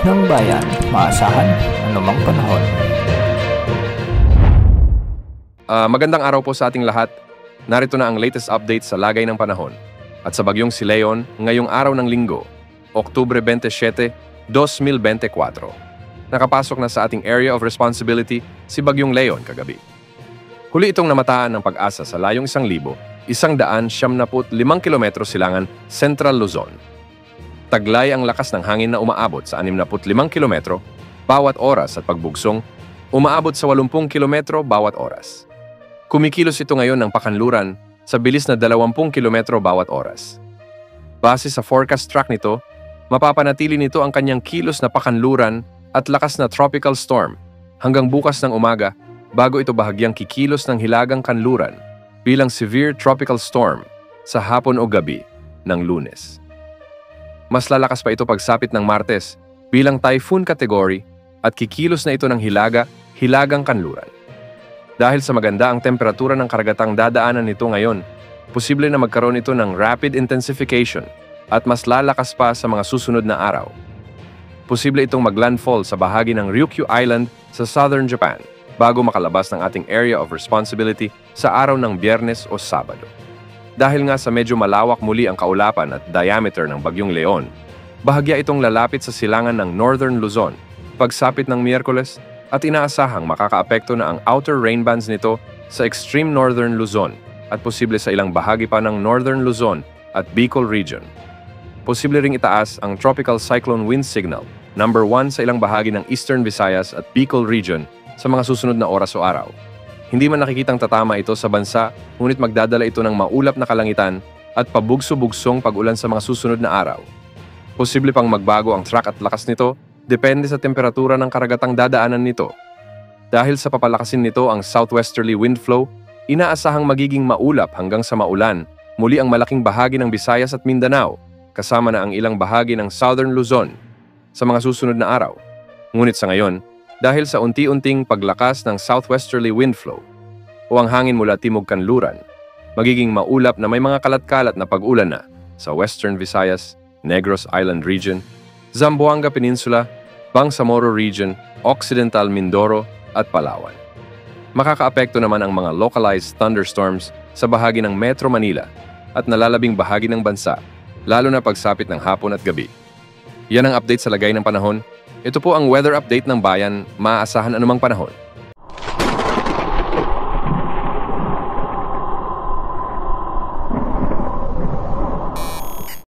ng bayan, maasahan anumang panahon. Magandang araw po sa ating lahat. Narito na ang latest update sa lagay ng panahon. At sa bagyong si Leon, ngayong araw ng linggo, Oktubre 27, 2024. Nakapasok na sa ating area of responsibility si Bagyong Leon kagabi. Huli itong namataan ng Pag-asa sa layong 1,175 kilometro silangan Central Luzon. Taglay ang lakas ng hangin na umaabot sa 65 kilometro bawat oras at pagbugsong umaabot sa 80 kilometro bawat oras. Kumikilos ito ngayon ng pakanluran sa bilis na 20 kilometro bawat oras. Base sa forecast track nito, mapapanatili nito ang kanyang kilos na pakanluran at lakas na tropical storm hanggang bukas ng umaga bago ito bahagyang kikilos ng hilagang kanluran bilang severe tropical storm sa hapon o gabi ng Lunes. Mas lalakas pa ito pagsapit ng Martes bilang typhoon category at kikilos na ito ng hilagang kanluran. Dahil sa maganda ang temperatura ng karagatang dadaanan nito ngayon, posible na magkaroon ito ng rapid intensification at mas lalakas pa sa mga susunod na araw. Posible itong maglandfall sa bahagi ng Ryukyu Island sa southern Japan bago makalabas ng ating area of responsibility sa araw ng Biyernes o Sabado. Dahil nga sa medyo malawak muli ang kaulapan at diameter ng Bagyong Leon, bahagya itong lalapit sa silangan ng Northern Luzon pagsapit ng Miyerkules at inaasahang makakaapekto na ang outer rain bands nito sa extreme Northern Luzon at posible sa ilang bahagi pa ng Northern Luzon at Bicol region. Posible ring itaas ang Tropical Cyclone Wind Signal number 1 sa ilang bahagi ng Eastern Visayas at Bicol region sa mga susunod na oras o araw. Hindi man nakikitang tatama ito sa bansa, ngunit magdadala ito ng maulap na kalangitan at pabugso-bugsong pag-ulan sa mga susunod na araw. Posible pang magbago ang track at lakas nito, depende sa temperatura ng karagatang dadaanan nito. Dahil sa papalakasin nito ang southwesterly wind flow, inaasahang magiging maulap hanggang sa maulan muli ang malaking bahagi ng Visayas at Mindanao, kasama na ang ilang bahagi ng Southern Luzon sa mga susunod na araw. Ngunit sa ngayon, dahil sa unti-unting paglakas ng southwesterly wind flow o ang hangin mula timog kanluran, magiging maulap na may mga kalat-kalat na pag-ulan na sa Western Visayas, Negros Island region, Zamboanga Peninsula, Bangsamoro region, Occidental Mindoro at Palawan. Makakaapekto naman ang mga localized thunderstorms sa bahagi ng Metro Manila at nalalabing bahagi ng bansa, lalo na pagsapit ng hapon at gabi. Yan ang update sa lagay ng panahon. Ito po ang weather update ng bayan, maaasahan anumang panahon.